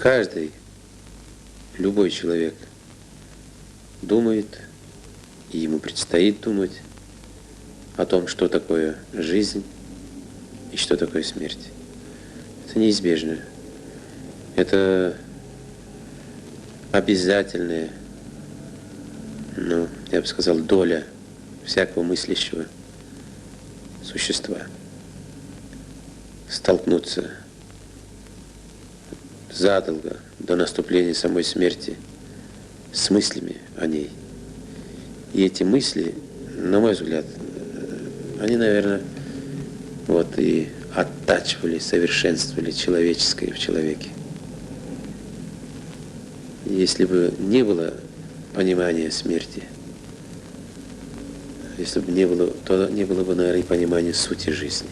Каждый, любой человек думает, и ему предстоит думать о том, что такое жизнь и что такое смерть. Это неизбежно. Это обязательная, я бы сказал, доля всякого мыслящего существа. Столкнуться задолго до наступления самой смерти с мыслями о ней. И эти мысли, на мой взгляд, они, наверное, и оттачивали, совершенствовали человеческое в человеке. Если бы не было понимания смерти, если бы не было, то не было бы, наверное, и понимания сути жизни.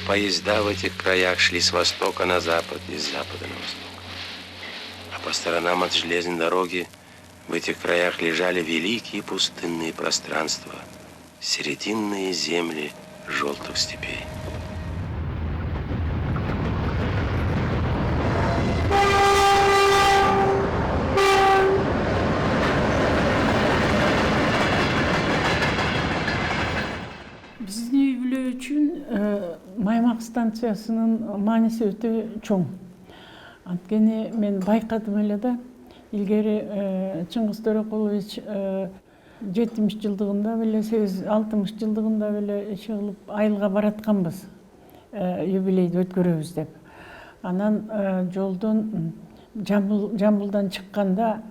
Поезда в этих краях шли с востока на запад и с запада на восток. А по сторонам от железной дороги в этих краях лежали великие пустынные пространства, серединные земли желтых степей. Маймак станциясынын мааниси өтө чоң. Анткени мен байкадым эле да, илгери Чыңгыз Төрөкулович 70 жылдыгында беле, 60 жылдыгында беле иши кылып айылга баратканбыз. Юбилейди өткөрөбүз деп. Анан жолдон Жамбылдан чыкканда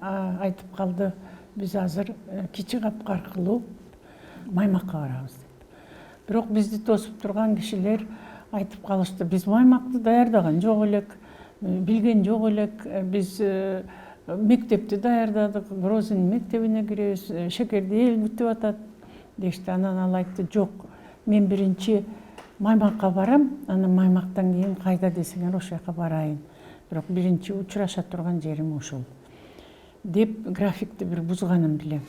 айтып калды, биз азыр Кичи Капка аркылуу Маймакка барабыз деп. Бирок бизди тосуп турган кишилер айтып калышты, биз Маймакты даярдаган жок элек, билген жок элек, биз мектепти даярдадык, Грозный мектебине киребиз, шекерди эл күтүп атат дешти. Анан ал айтты, жок, мен биринчи Маймакка барам, анан Маймактан кийин кайда десеңер ошол жака барайын. Бирок биринчи учураша турган жерим ушул деп графикти бир бузганын билем.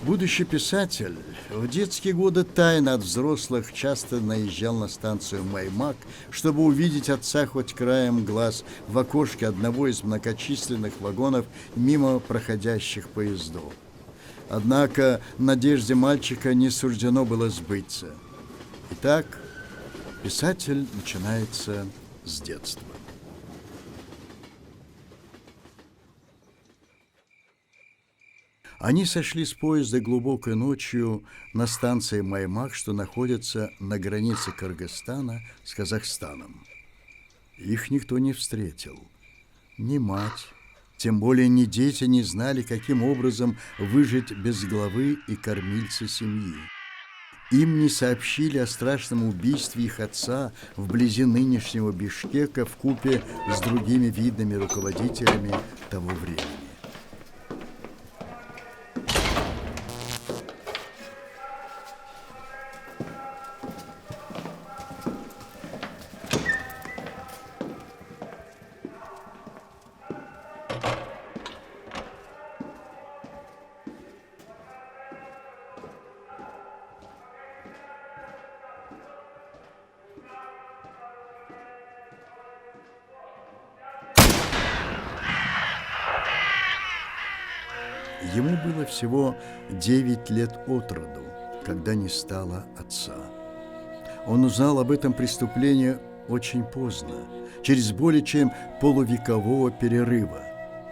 Будущий писатель в детские годы тайно от взрослых часто наезжал на станцию Маймак, чтобы увидеть отца хоть краем глаз в окошке одного из многочисленных вагонов мимо проходящих поездов. Однако надежде мальчика не суждено было сбыться. Итак, писатель начинается с детства. Они сошли с поезда глубокой ночью на станции Маймак, что находится на границе Кыргызстана с Казахстаном. Их никто не встретил. Ни мать, тем более ни дети не знали, каким образом выжить без главы и кормильца семьи. Им не сообщили о страшном убийстве их отца вблизи нынешнего Бишкека вкупе с другими видными руководителями того времени. Ему было всего 9 лет от роду, когда не стало отца. Он узнал об этом преступлении очень поздно, через более чем полувекового перерыва,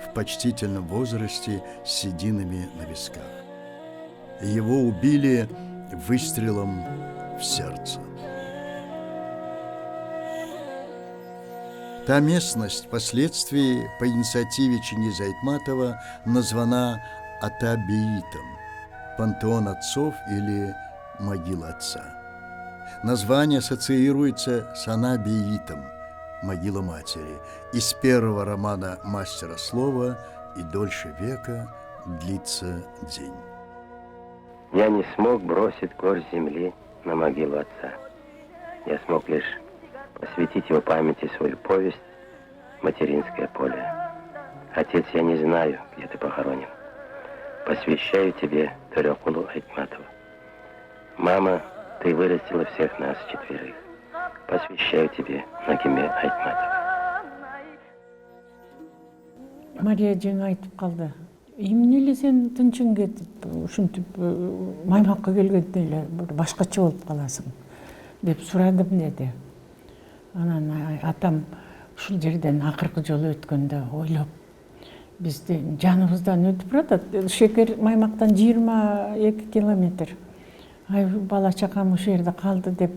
в почтительном возрасте с сединами на висках. Его убили выстрелом в сердце. Та местность впоследствии по инициативе Чингиза Айтматова названа Ата-Беитом, пантеон отцов или могила отца. Название ассоциируется с Ана-Беитом, могила матери, из первого романа «Мастера слова» «И дольше века длится день». Я не смог бросить горсть земли на могилу отца. Я смог лишь посвятить его памяти свою повесть «Материнское поле». Отец, я не знаю, где ты похоронен. Посвящаю тебе Төрекулу Айтматову. Мама, ты вырастила всех нас четверых. Посвящаю тебе Нагиме Айтматова. Мария жаңа айтып қалды. Эмне эле сен тынчың кетип, ушинтип маймакка келгенде эле башкача болуп каласың деп сурадым деди. Анан атам ушул жерден акыркы жолу өткөндө ойлоп, бизди жаныбыздан өтүп баратат. Шекер Маймактан 22 километр. Ай, бала чакам ушул жерде калды деп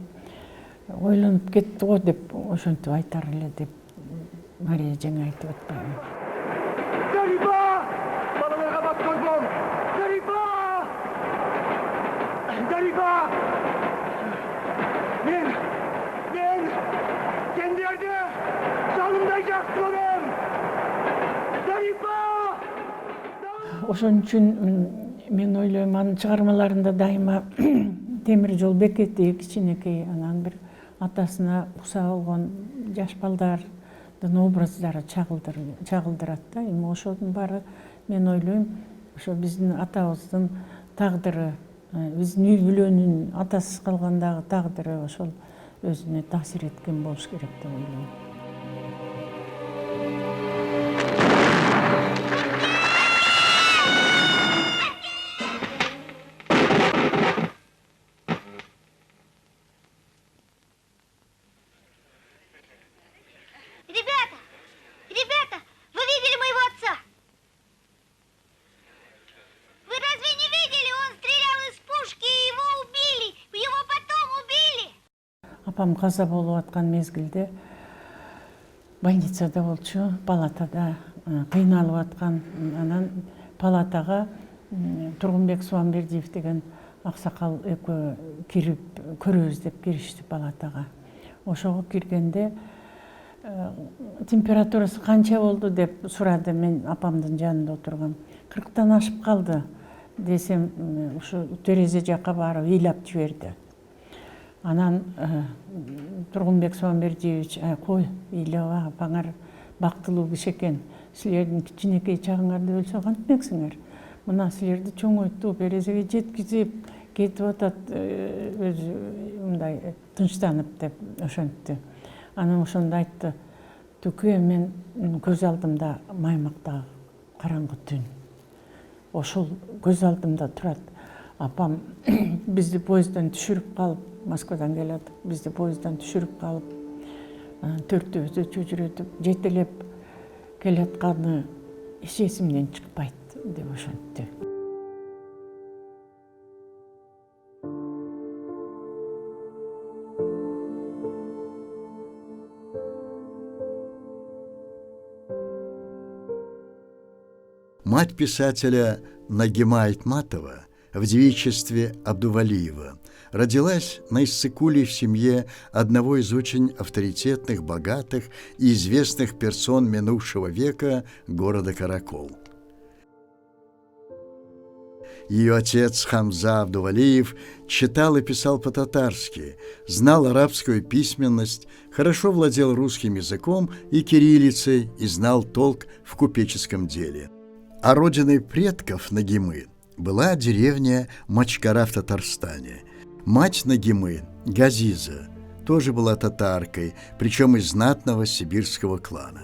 ойлонуп кетти го деп ошентип айтар эле деп Мария жаңа айтып атпайбы. Зарипа! Балаларга бак койбом! Зарипа! Зарипа! Мен сендерди жанымдай жакшы көрөм! Зарипа! Ошон үчүн мен ойлойм, анын чыгармаларында дайыма темир жол бекети кичинекей, анан бир атасына укса болгон жаш балдардын образдары чагылдырат да. Эми ошонун баары мен ойлойм, ошо биздин атабыздын тагдыры, биздин үй бүлөнүн атасыз калгандагы тагдыры ошол өзүнө таасир эткен болуш керек деп ойлойм. Ребята, вы видели моего отца? Вы разве не видели? Он стрелял из пушки, и его убили. Его потом убили. Апам каза болуп аткан мезгилде больницада болчу, палатада кыйналып аткан. Анан палатага Тургунбек Суамбердиев деген аксакал экөө кирип көрөбүз деп киришти палатага. Ошого киргенде температурасы канча болду деп сурады. Мен апамдын жанында отургам. 40-тан ашып калды десем, ушу терезе жакка барып ыйлап жиберди. Анан Тургунбек Суамбердиевич, кой, ыйлаба, апаңар бактылуу киши экен. Силердин кичинекей чагыңарды өлсө кантмексиңер? Мына силерди чоңойтуп, терезеге жеткизип кетип атат, өзү мындай тынчтанып деп ошентти. Анан ошондо айтты, түкө, мен көз алдымда Маймактагы караңгы түн. Ошол көз алдымда турат. Апам бизди поезддан түшүрүп калып, Москвадан келет, бизди поезддан түшүрүп калып, төртөөбүздү чөчүрөтүп, жетелеп келатканы эч эсимден чыкпайт деп ошентти. Мать писателя Нагима Айтматова в девичестве Абдувалиева родилась на Иссык-Куле в семье одного из очень авторитетных, богатых и известных персон минувшего века города Каракол. Ее отец Хамза Абдувалиев читал и писал по-татарски, знал арабскую письменность, хорошо владел русским языком и кириллицей и знал толк в купеческом деле. А родиной предков Нагимы была деревня Мачкара в Татарстане. Мать Нагимы, Газиза, тоже была татаркой, причем из знатного сибирского клана.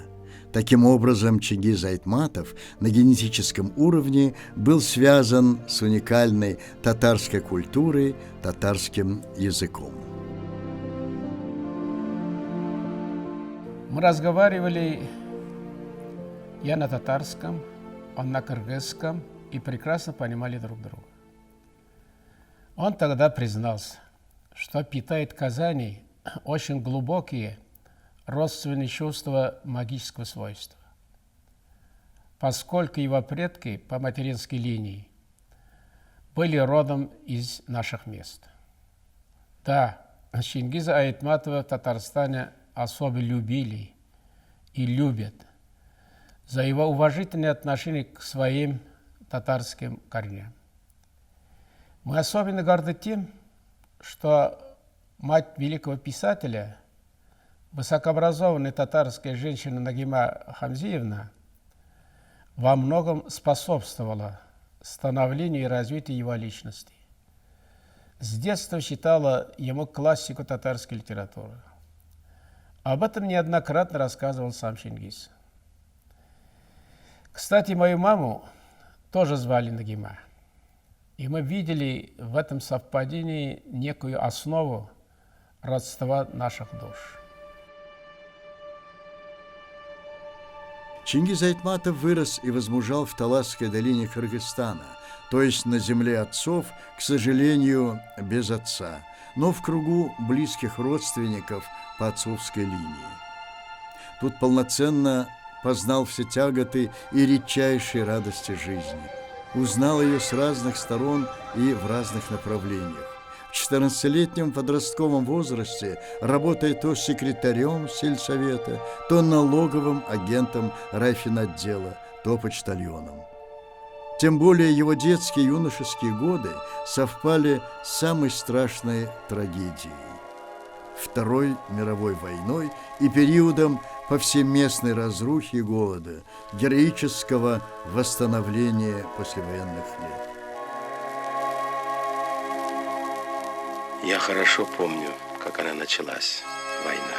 Таким образом, Чингиз Айтматов на генетическом уровне был связан с уникальной татарской культурой, татарским языком. Мы разговаривали я на татарском, он на кыргызском, и прекрасно понимали друг друга. Он тогда признался, что питает к Казани очень глубокие родственные чувства магического свойства, поскольку его предки по материнской линии были родом из наших мест. Да, Чингиза Айтматова в Татарстане особо любили и любят за его уважительное отношение к своим татарским корням. Мы особенно горды тем, что мать великого писателя, высокообразованная татарская женщина Нагима Хамзиевна, во многом способствовала становлению и развитию его личности. С детства читала ему классику татарской литературы. Об этом неоднократно рассказывал сам Чингис. Кстати, мою маму тоже звали Нагима. И мы видели в этом совпадении некую основу родства наших душ. Чингиз Айтматов вырос и возмужал в Таласской долине Кыргызстана, то есть на земле отцов, к сожалению, без отца, но в кругу близких родственников по отцовской линии. Тут полноценно познал все тяготы и редчайшие радости жизни. Узнал ее с разных сторон и в разных направлениях. В 14-летнем подростковом возрасте работая то секретарем сельсовета, то налоговым агентом райфинотдела, то почтальоном. Тем более его детские и юношеские годы совпали с самой страшной трагедией – Второй мировой войной и периодом повсеместной разрухи и голода, героического восстановления послевоенных лет. Я хорошо помню, как она началась, война.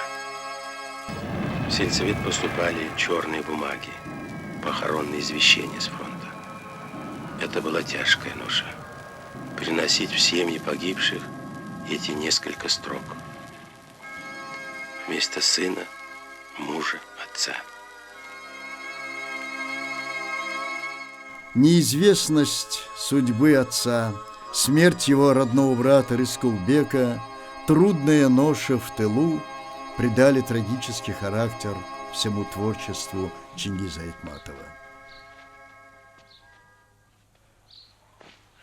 В сельсовет поступали черные бумаги, похоронные извещения с фронта. Это была тяжкая ноша. Приносить в семьи погибших эти несколько строк. Вместо сына, мужа, отца. Неизвестность судьбы отца, смерть его родного брата Рыскулбека, трудная ноша в тылу придали трагический характер всему творчеству Чингиза Айтматова.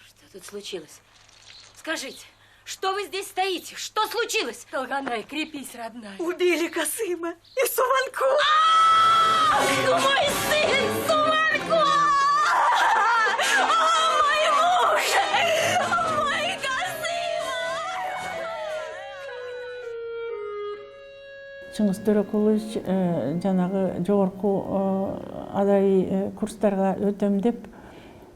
Что тут случилось? Скажите, что вы здесь стоите? Что случилось? Толганай, крепись, родная. Убили Касыма и Суванку. Мой сын Суванку! Мой муж! Мой Касыма! Чыңгыз Төрөкулович жанагы жогорку адаий курстарга өтөм деп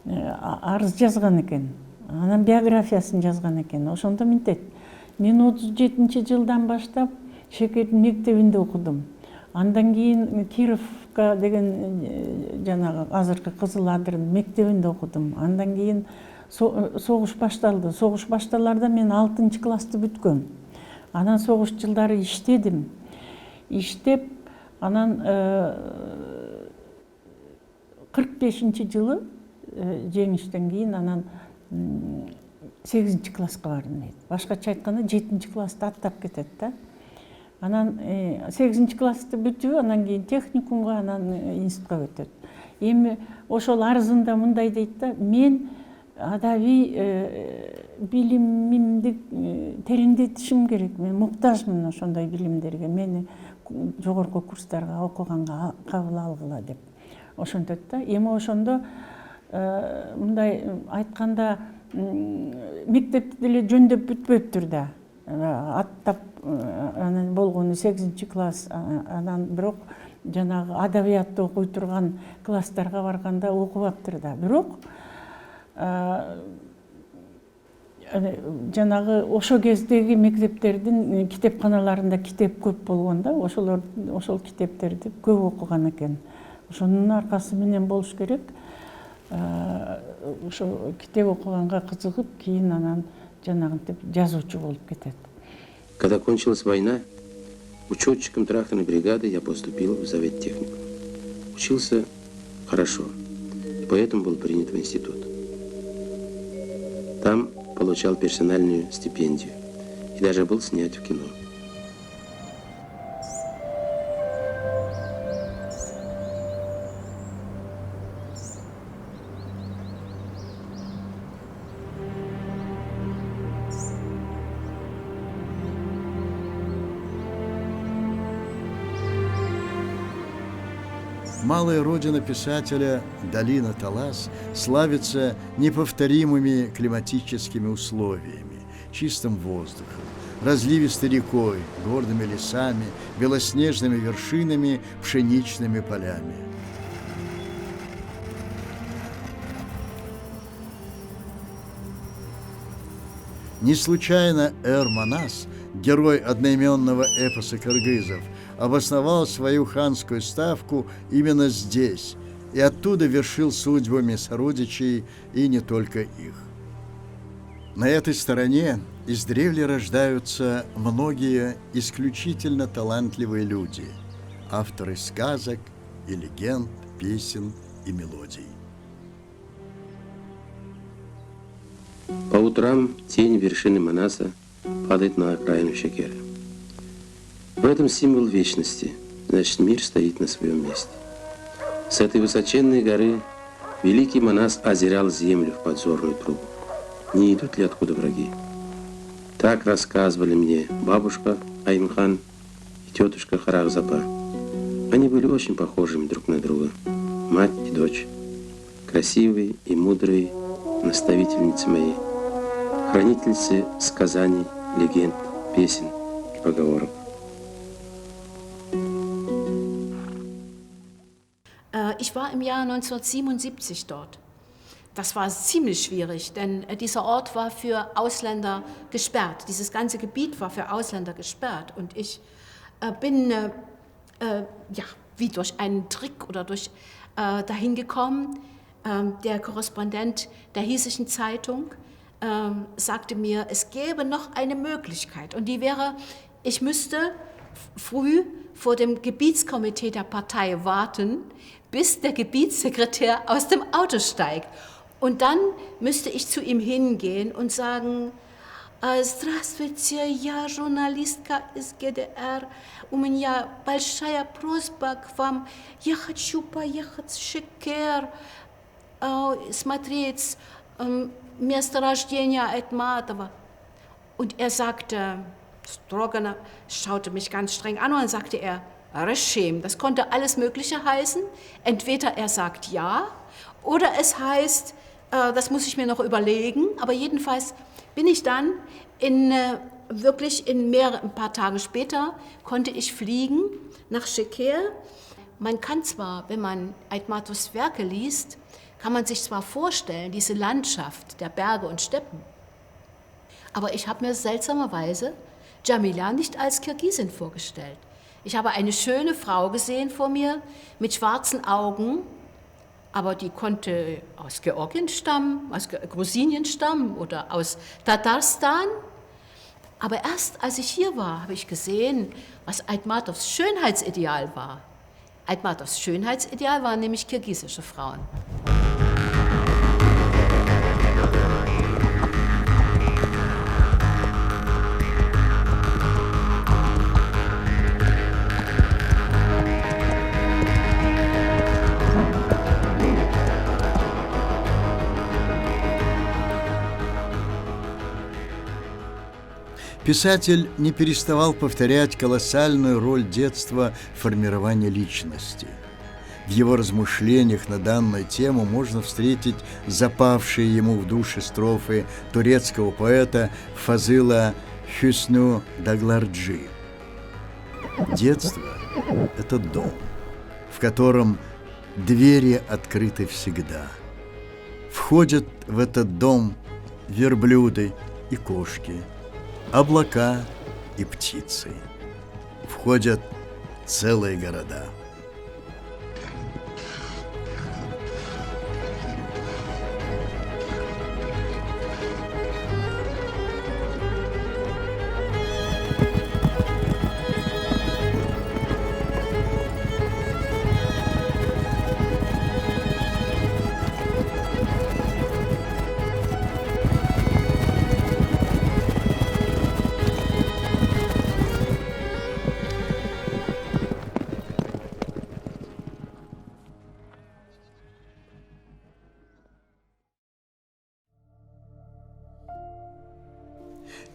арыз жазган экен. Анан биографиясын жазган экен. Ошондо мынтет: мен 37-жылдан баштап Шекердин мектебинде окудум. Андан кийин Кировка деген жанагы азыркы Кызыл Адырдын мектебинде окудум. Андан кийин согуш башталды. Согуш башталарда мен 6-классты бүткөм. Анан согуш жылдары иштедим. Иштеп, анан 45-жылы жеңиштен кийин анан 8-класска бардым дейт. Башкача айтканда 7-классты аттап кетет да. Анан 8-классты бүтүп, анан кийин техникумга, анан институтка өтөт. Эми ошол арызында мындай дейт да: мен адабий билимимди тереңдетишим керек. Мен муктажмын ошондой билимдерге. Мени жогорку курстарга окуганга кабыл алгыла деп. Ошентет да. Эми ошондо мындай айтканда мектепти деле жөндөп бүтпөптүр да. Аттап анан болгону 8-класс, анан бирок жанагы адабиятты окуй турган класстарга барганда окубаптыр да. Бирок жанагы ошо кездеги мектептердин китепканаларында китеп көп болгон да. Ошол китептерди көп окуган экен. Ошонун аркасы менен болуш керек. Ошо китеп окуганга кызыгып, кийин анан жанагынтип жазуучу болуп кетет. Когда кончилась война, Учетчиком тракторной бригады я поступил в заводтехнику. Учился хорошо, и поэтому был принят в институт. Там получал персональную стипендию и даже был снят в кино. Малая родина писателя, долина Талас, славится неповторимыми климатическими условиями, чистым воздухом, разливистой рекой, горными лесами, белоснежными вершинами, пшеничными полями. Не случайно Эр-Манас, герой одноименного эпоса кыргызов, обосновал свою ханскую ставку именно здесь и оттуда вершил судьбами сородичей и не только их. На этой стороне издревле рождаются многие исключительно талантливые люди, авторы сказок и легенд, песен и мелодий. По утрам тень вершины Манаса падает на окраину Шекеры. В этом символ вечности, значит, мир стоит на своем месте. С этой высоченной горы великий Манас озерял землю в подзорную трубу. Не идут ли откуда враги? Так рассказывали мне бабушка Аймхан и тетушка Харахзапа. Они были очень похожими друг на друга, мать и дочь, красивые и мудрые наставительницы мои, хранительницы сказаний, легенд, песен и поговорок. Ich war im Jahr 1977 dort. Das war ziemlich schwierig, denn dieser Ort war für Ausländer gesperrt. Dieses ganze Gebiet war für Ausländer gesperrt. Und ich bin wie durch einen Trick oder dahin gekommen. Der Korrespondent der hiesischen Zeitung sagte mir, es gäbe noch eine Möglichkeit. Und die wäre, ich müsste früh vor dem Gebietskomitee der Partei warten, bis der Gebietssekretär aus dem Auto steigt. Und dann müsste ich zu ihm hingehen und sagen, Здравствуйте, я журналистка из ГДР. У меня большая просьба к вам. Я хочу поехать в Шекер, смотреть месторождение Айтматова. Und er sagte, Stroganov schaute mich ganz streng an und dann sagte er, Regime, das konnte alles Mögliche heißen. Entweder er sagt ja oder es heißt, das muss ich mir noch überlegen. Aber jedenfalls bin ich dann ein paar Tage später, konnte ich fliegen nach Şeker. Man kann zwar, wenn man Aitmatovs Werke liest, kann man sich zwar vorstellen, diese Landschaft der Berge und Steppen, aber ich habe mir seltsamerweise Jamila nicht als Kirgisin vorgestellt. Ich habe eine schöne Frau gesehen vor mir mit schwarzen Augen, aber die konnte aus Georgien stammen, aus Grusinien stammen oder aus Tatarstan. Aber erst als ich hier war, habe ich gesehen, was Aitmatovs Schönheitsideal war. Aitmatovs Schönheitsideal waren nämlich kirgisische Frauen. Писатель не переставал повторять колоссальную роль детства в формировании личности. В его размышлениях на данную тему можно встретить запавшие ему в душе строфы турецкого поэта Фазыла Хюсню Дагларджи. Детство – это дом, в котором двери открыты всегда. Входят в этот дом верблюды и кошки, облака и птицы. Входят целые города.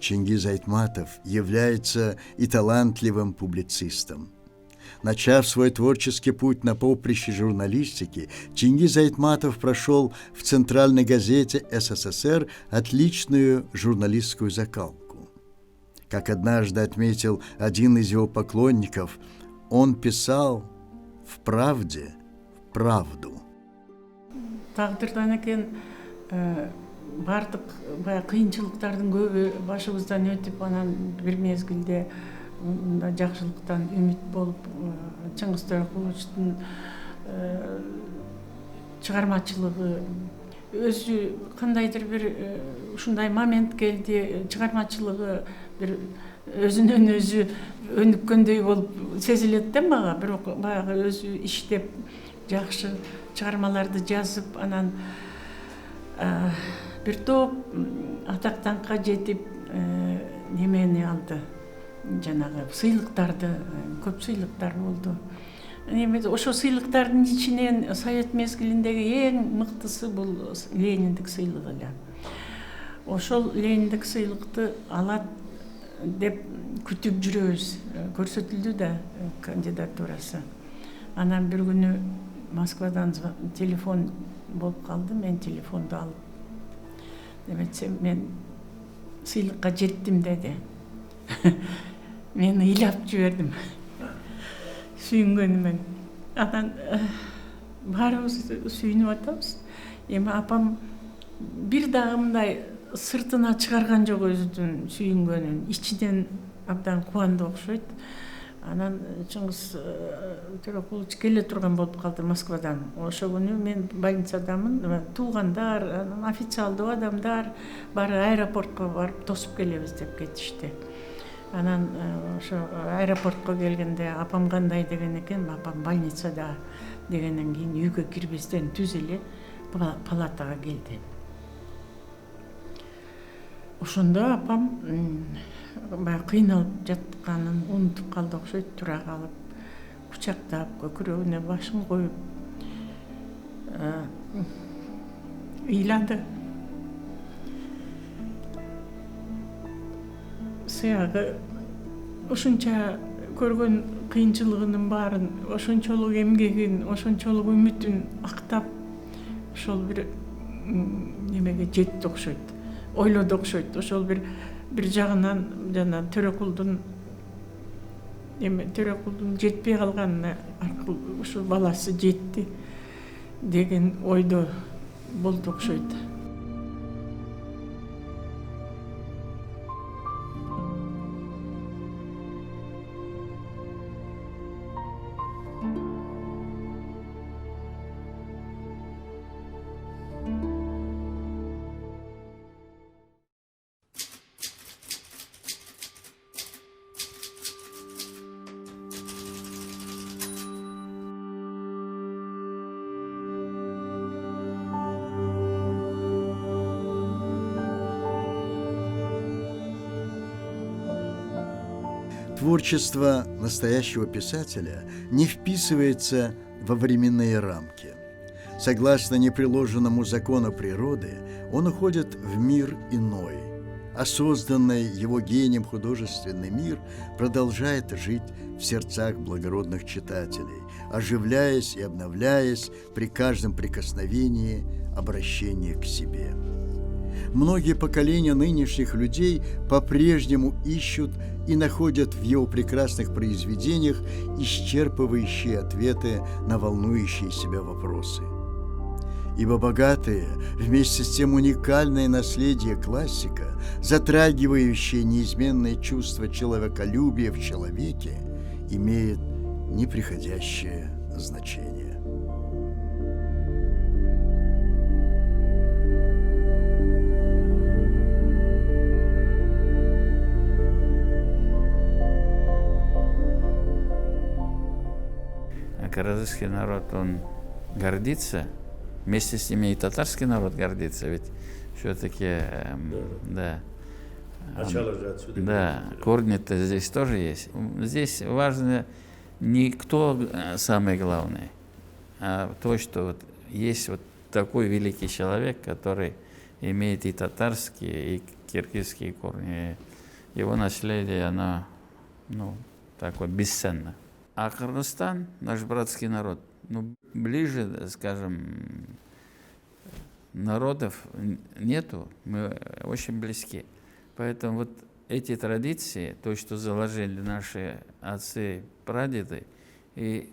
Чингиз Айтматов является и талантливым публицистом. Начав свой творческий путь на поприще журналистики, Чингиз Айтматов прошел в Центральной газете СССР отличную журналистскую закалку. Как однажды отметил один из его поклонников, он писал в правде правду. Тағдырдан екен бардық қиыншылықтардың көбі башыбыздан өтіп, анан бір мезгілде жақсылықтан үміт болып, Чыңгыз Төреқұловичтің шығармашылығы өзі қандайдыр бір ушундай момент келді, шығармашылығы бір өзүнөн өзү өнүккөндөй болуп сезилет да мага. Бирок баягы өзү иштеп жакшы чыгармаларды жазып, анан бир топ атактанга жетип немени алды, жанагы сыйлыктарды, көп сыйлыктар болду. Ошо сыйлыктардын ичинен Совет мезгилиндеги эң мыктысы бул Лениндик сыйлыгы эле. Ошол Лениндик сыйлыкты алат деп күтүп жүрөбүз. Көрсөтүлдү да кандидатурасы. Анан бир күнү Москвадан телефон болуп калды, мен телефонду алып, деметсем мен сыйлыкка жеттим деди. Мен ыйлап жибердим сүйүнгөнүмөн. Анан баарыбыз сүйүнүп атабыз. Эми апам бир дагы мындай сыртына чыгарган жок өзүнүн сүйүнгөнүн, ичинен абдан кубанды окшойт. Анан Чыңгыз Төреқұлович келе турган болуп калды Москвадан. Ошо күнү мен больницадамын, туугандар, официалдуу адамдар баары аэропортко барып тосуп келебиз деп кетишти. Анан ошо аэропортко келгенде апам кандай деген экен, апам больницада дегенден кийин үйгө кирбестен түз эле палатага келди. Ошондо апам баягы кыйналып жатканын унутуп калды окшойт, тура калып, кучактап, көкүрөгүнө башын коюп ыйлады. Сыягы ошонча көргөн кыйынчылыгынын баарын, ошончолук эмгегин, ошончолук үмүтүн актап, ошол бир немеге жетти окшойт, ойлоду окшойт. Ошол бир жагынан жана Төреқұлдун жетпей калганына аркылуу ушул баласы жетти деген ойдо болду окшойт. Творчество настоящего писателя не вписывается во временные рамки. Согласно непреложенному закону природы, он уходит в мир иной, а созданный его гением художественный мир продолжает жить в сердцах благородных читателей, оживляясь и обновляясь при каждом прикосновении, обращении к себе. Многие поколения нынешних людей по-прежнему ищут и находят в его прекрасных произведениях исчерпывающие ответы на волнующие себя вопросы. Ибо богатое, вместе с тем уникальное наследие классика, затрагивающее неизменное чувство человеколюбия в человеке, имеет неприходящее значение. Каразахский народ, он гордится, вместе с ними и татарский народ гордится, ведь все-таки, да, корни-то здесь тоже есть. Здесь важно не кто самый главный, а то, что вот есть вот такой великий человек, который имеет и татарские, и киргизские корни, его наследие, оно, ну, такое бесценно. А Кыргызстан, наш братский народ, ну, ближе, скажем, народов нету, мы очень близки. Поэтому вот эти традиции, то, что заложили наши отцы, прадеды, и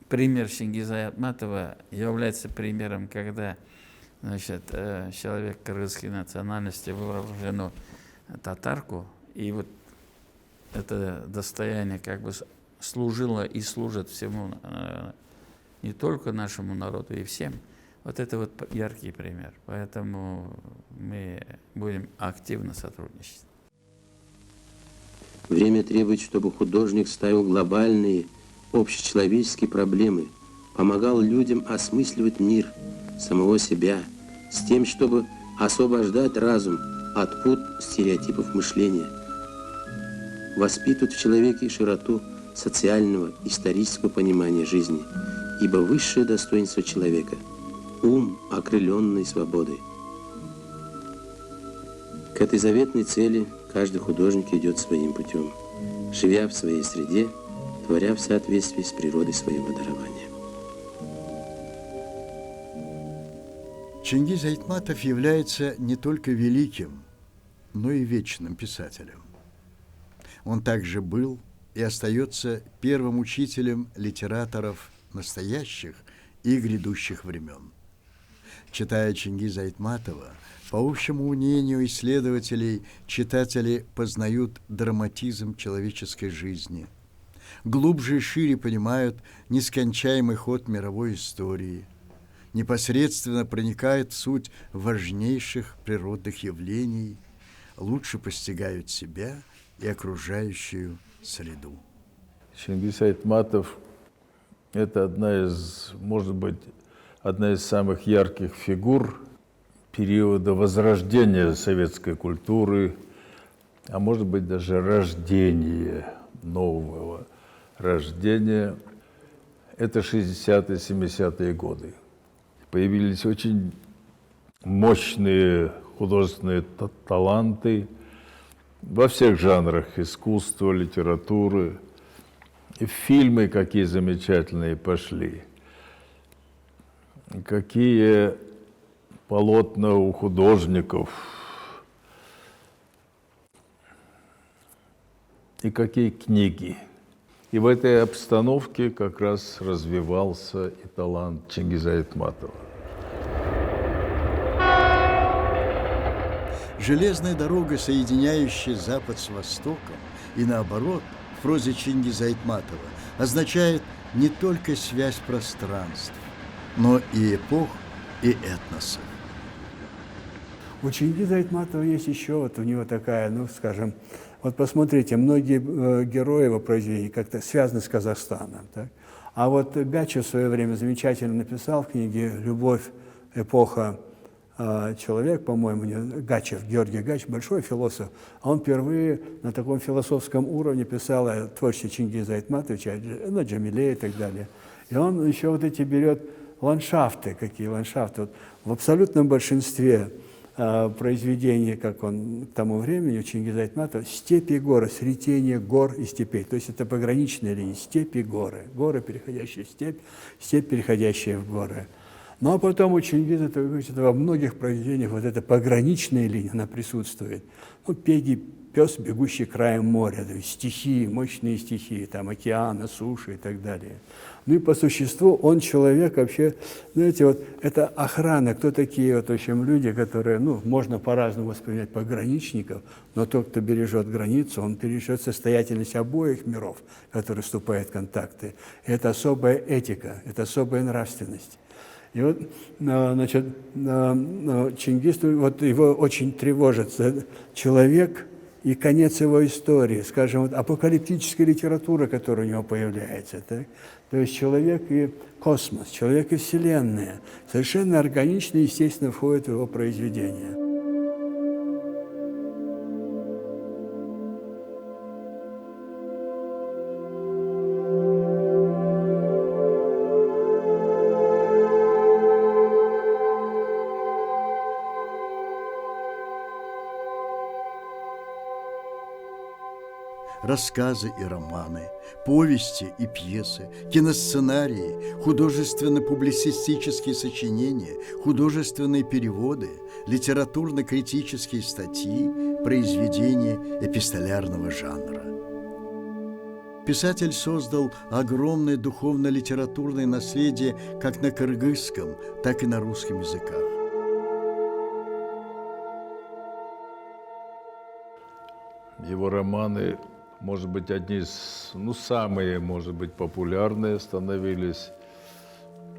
пример Чингиза Айтматова является примером, когда, значит, человек кыргызской национальности выбрал жену татарку, и вот это достояние как бы служило и служит всему, не только нашему народу, и всем. Вот это вот яркий пример. Поэтому мы будем активно сотрудничать. Время требует, чтобы художник ставил глобальные, общечеловеческие проблемы, помогал людям осмысливать мир, самого себя, с тем, чтобы освобождать разум от пут стереотипов мышления, воспитывать в человеке широту социального, исторического понимания жизни, ибо высшее достоинство человека – ум, окрыленный свободой. К этой заветной цели каждый художник идет своим путем, живя в своей среде, творя в соответствии с природой своего дарования. Чингиз Айтматов является не только великим, но и вечным писателем. Он также был и остается первым учителем литераторов настоящих и грядущих времен. Читая Чингиза Айтматова, по общему мнению исследователей, читатели познают драматизм человеческой жизни, глубже и шире понимают нескончаемый ход мировой истории, непосредственно проникают в суть важнейших природных явлений, лучше постигают себя и окружающую среду. Чингиз Айтматов – это одна из, может быть, одна из самых ярких фигур периода возрождения советской культуры, а может быть даже рождения, нового рождения. Это 60-е, 70-е годы. Появились очень мощные художественные таланты во всех жанрах искусства, литературы. И фильмы какие замечательные пошли. Какие полотна у художников. И какие книги. И в этой обстановке как раз развивался и талант Чингиза Айтматова. Железная дорога, соединяющая Запад с Востоком, и наоборот, в прозе Чингиза Айтматова, означает не только связь пространств, но и эпох, и этносов. У Чингиза Айтматова есть еще, вот у него такая, ну, скажем, вот посмотрите, многие герои его произведений как-то связаны с Казахстаном. Так? А вот Гачев в свое время замечательно написал в книге «Любовь, эпоха, человек», по-моему, Гачев, Георгий Гачев, большой философ. А он впервые на таком философском уровне писал о творчестве Чингиза Айтматовича, ну, Джамиле и так далее. И он еще вот эти берет ландшафты, какие ландшафты. Вот в абсолютном большинстве произведений, как он к тому времени, у Чингиза Айтматова, степи и горы, сретение гор и степей. То есть это пограничная линия, степи и горы. Горы, переходящие в степь, степь, переходящая в горы. Ну, а потом у Чингиза во многих произведениях вот эта пограничная линия, она присутствует. Ну, Пеги, пес, бегущий краем моря, то есть стихии, мощные стихии, там, океана, суши и так далее. Ну и по существу он человек вообще, знаете, вот это охрана, кто такие вот, в общем, люди, которые, ну, можно по-разному воспринять пограничников, но тот, кто бережет границу, он бережет состоятельность обоих миров, которые вступают в контакты. И это особая этика, это особая нравственность. И вот, значит, Чингис, вот его очень тревожит человек и конец его истории, скажем, вот апокалиптическая литература, которая у него появляется. Так? То есть человек и космос, человек и Вселенная совершенно органично и естественно входят в его произведения. рассказы и романы, повести и пьесы, киносценарии, художественно-публицистические сочинения, художественные переводы, литературно-критические статьи, произведения эпистолярного жанра. Писатель создал огромное духовно-литературное наследие как на кыргызском, так и на русском языках. Его романы, может быть, одни из, самые, может быть, популярные становились.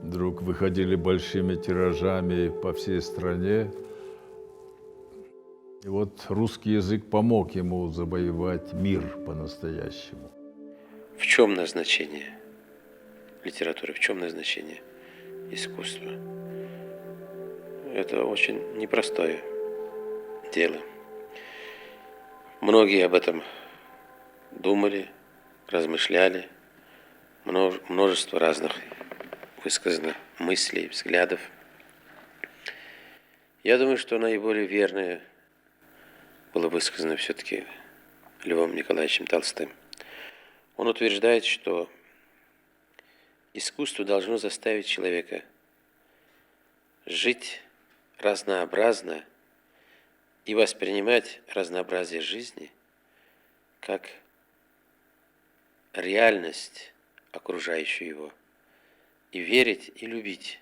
Вдруг выходили большими тиражами по всей стране. И вот русский язык помог ему завоевать мир по-настоящему. В чем назначение литературы, в чем назначение искусства? Это очень непростое дело. Многие об этом думали, размышляли, множество разных высказано мыслей, взглядов. Я думаю, что наиболее верное было высказано все-таки Львом Николаевичем Толстым. Он утверждает, что искусство должно заставить человека жить разнообразно и воспринимать разнообразие жизни как реальность, окружающую его, и верить и любить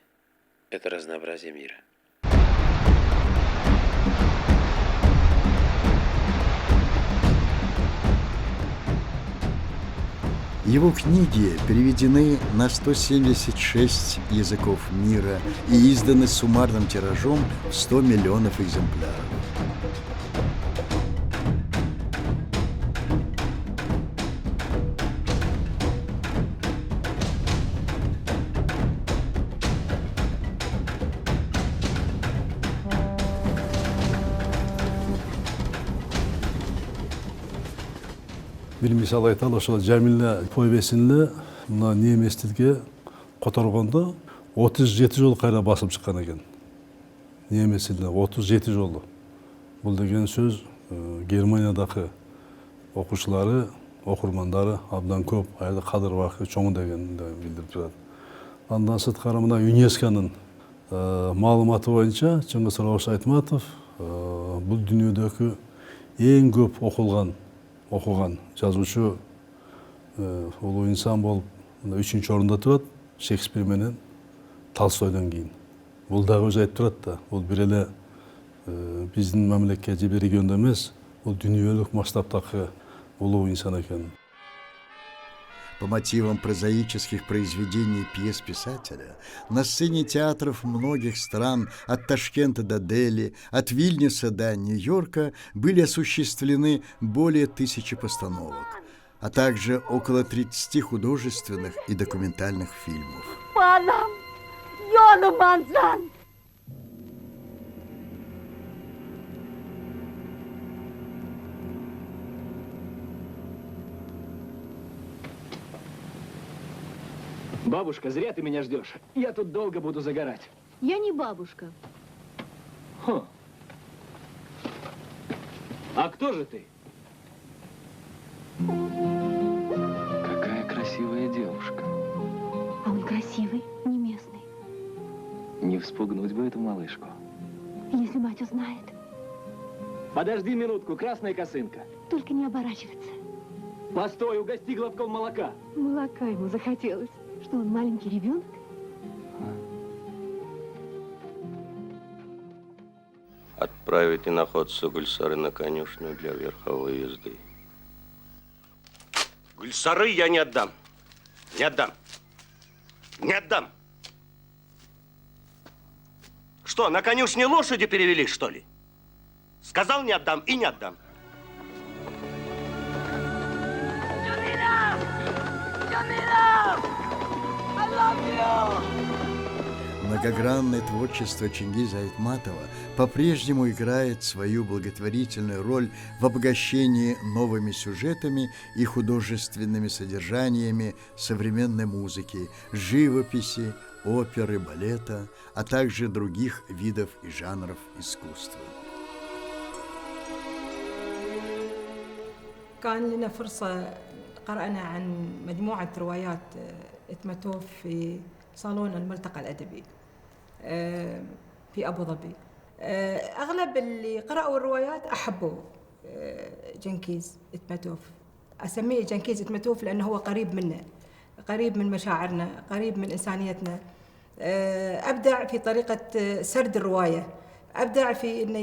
это разнообразие мира. Его книги переведены на 176 языков мира и изданы суммарным тиражом в 100 миллионов экземпляров. Бир мисал айталы, ошо Жамилә повесинде мына немецтерге которгондо 37 жолу кайра басып чыккан экен. Немецтерге 37 жолу. Бул деген сөз Германиядагы окуучулары, окурмандары абдан көп, аялда кадыр убакыты чоң дегенди билдирип турат. Андан сырткары мына ЮНЕСКОнун маалыматы боюнча Чыңгыз Раушан Айтматов бул дүйнөдөгү эң көп окуган жазуучу улуу инсан болуп 3-чү орунда турат, Шекспир менен Толстойдон кийин. Бул дагы өзү айтып турат да, бул бир эле биздин мамлекет же бир региондо эмес, бул дүйнөлүк масштабтагы улуу инсан экен. По мотивам прозаических произведений и пьес писателя на сцене театров многих стран, от Ташкента до Дели, от Вильнюса до Нью-Йорка, были осуществлены более 1000 постановок, а также около 30 художественных и документальных фильмов. Панам, Йону Манзан! Бабушка, зря ты меня ждешь. Я тут долго буду загорать. Я не бабушка. Хм. А кто же ты? Какая красивая девушка. А он красивый, не местный. Не вспугнуть бы эту малышку. Если мать узнает. Подожди минутку, красная косынка. Только не оборачиваться. Постой, угости глотком молока. Молока ему захотелось. Что он маленький ребенок? Отправить иноходца Гульсары на конюшню для верховой езды. Гульсары я не отдам. Не отдам. Не отдам. Что, на конюшне лошади перевели, что ли? Сказал, не отдам и не отдам. Многогранное творчество Чингиза Айтматова по-прежнему играет свою благотворительную роль в обогащении новыми сюжетами и художественными содержаниями современной музыки, живописи, оперы, балета, а также других видов и жанров искусства. كان لنا فرصة قرأنا عن مجموعة روايات اتمتوف في صالون الملتقى الأدبي في أبو ظبي. أغلب اللي قرأوا الروايات أحبوا جنكيز اتمتوف. أسميه جنكيز اتمتوف لأنه هو قريب منا، قريب من مشاعرنا، قريب من إنسانيتنا. أبدع في طريقة سرد الرواية، أبدع في أنه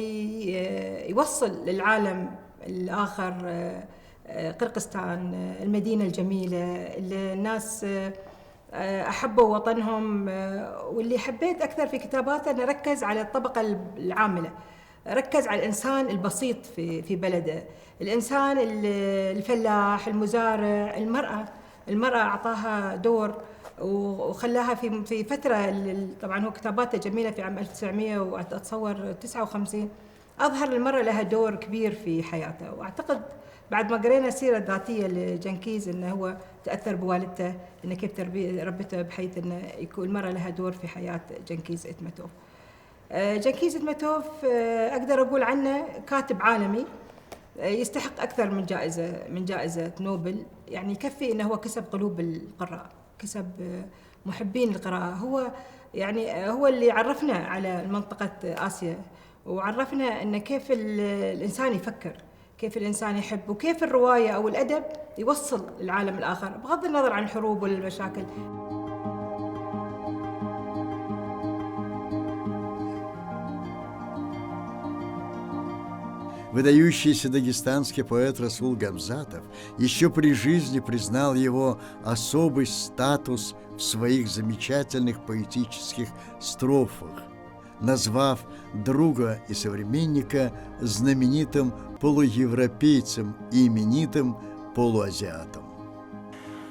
يوصل للعالم الآخر قرقستان، المدينة الجميلة اللي الناس أحبوا وطنهم. واللي حبيت أكثر في كتاباته أنه ركز على الطبقة العاملة، ركز على الإنسان البسيط في بلده، الإنسان الفلاح، المزارع، المرأة أعطاها دور وخلاها في فترة. طبعا هو كتاباته جميلة في عام 1900 59 أظهر المرأة لها دور كبير في حياته. وأعتقد بعد ما قرينا السيرة الذاتية لجنكيز أنه هو تأثر بوالدته، أنه كيف ربته بحيث أنه يكون المرأة لها دور في حياة جنكيز اتمتوف. جنكيز اتمتوف أقدر أقول عنه كاتب عالمي يستحق أكثر من جائزة نوبل. يعني يكفي أنه هو كسب قلوب القراء، كسب محبين القراءة. هو اللي عرفنا على منطقة آسيا، وعرفنا أن كيف الإنسان يفكر، كيف الإنسان يحب، وكيف الرواية أو الأدب يوصل العالم الآخر بغض النظر عن الحروب والمشاكل. Выдающийся дагестанский поэт Расул Гамзатов еще при жизни признал его особый статус в своих замечательных поэтических строфах, назвав друга и современника знаменитым полуевропейцем и именитым полуазиатом.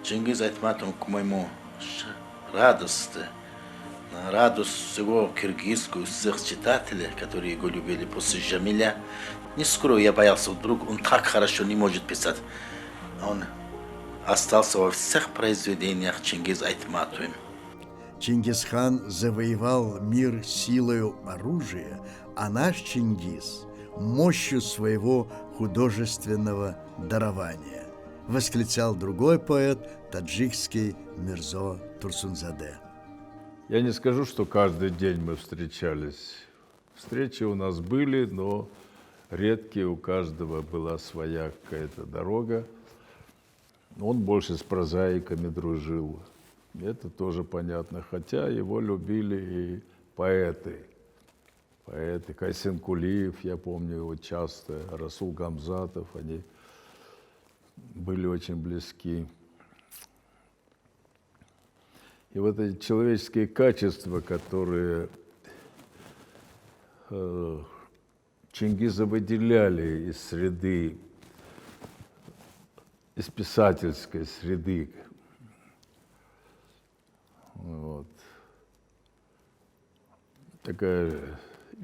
Чингиз Айтматов, к моему радости, на радость всего киргизского, всех читателей, которые его любили после Жамиля. Не скрою, я боялся, вдруг он так хорошо не может писать. Он остался во всех произведениях Чингиз Айтматовым. Чингисхан завоевал мир силою оружия, а наш Чингиз – мощью своего художественного дарования, восклицал другой поэт таджикский Мирзо Турсунзаде. Я не скажу, что каждый день мы встречались. Встречи у нас были, но редкие, у каждого была своя какая-то дорога. Он больше с прозаиками дружил. Это тоже понятно, хотя его любили и поэты. Поэты Кайсен Кулиев, я помню его часто, Расул Гамзатов, они были очень близки. И вот эти человеческие качества, которые Чингиза выделяли из среды, из писательской среды. Вот. Такая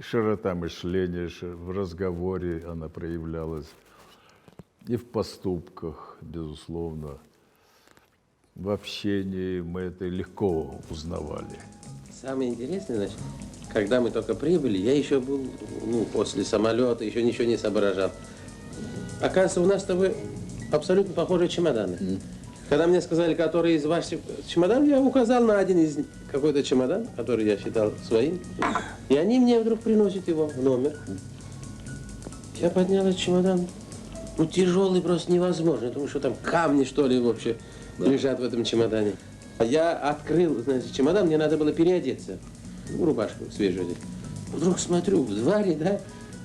широта мышления в разговоре она проявлялась, и в поступках, безусловно. В общении мы это легко узнавали. Самое интересное, значит, когда мы только прибыли, я еще был, после самолета, еще ничего не соображал. Оказывается, у нас с тобой абсолютно похожие чемоданы. Когда мне сказали, который из ваших чемоданов, я указал на один из какой-то чемодан, который я считал своим. И они мне вдруг приносят его в номер. Я поднял этот чемодан. Тяжелый просто невозможно. Я думаю, что там камни, что ли, вообще лежат в этом чемодане. Я открыл, значит, чемодан, мне надо было переодеться. Рубашку свежую одеть. Вдруг смотрю, в два ряда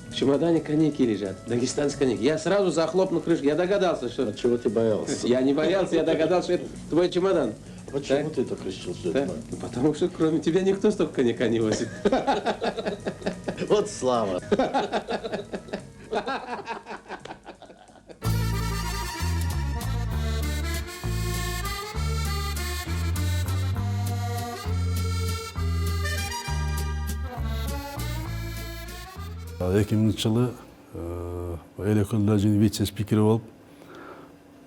в чемодане коньяки лежат, дагестанские коньяки. Я сразу захлопнул крышку, я догадался, что... Чего ты боялся? Я не боялся, я догадался, что это твой чемодан. Почему ты так решил, что это мой? Потому что кроме тебя никто столько коньяка не возит. Вот слава. Екі мыңыншы жылы элекөллажин вице-спикері болып,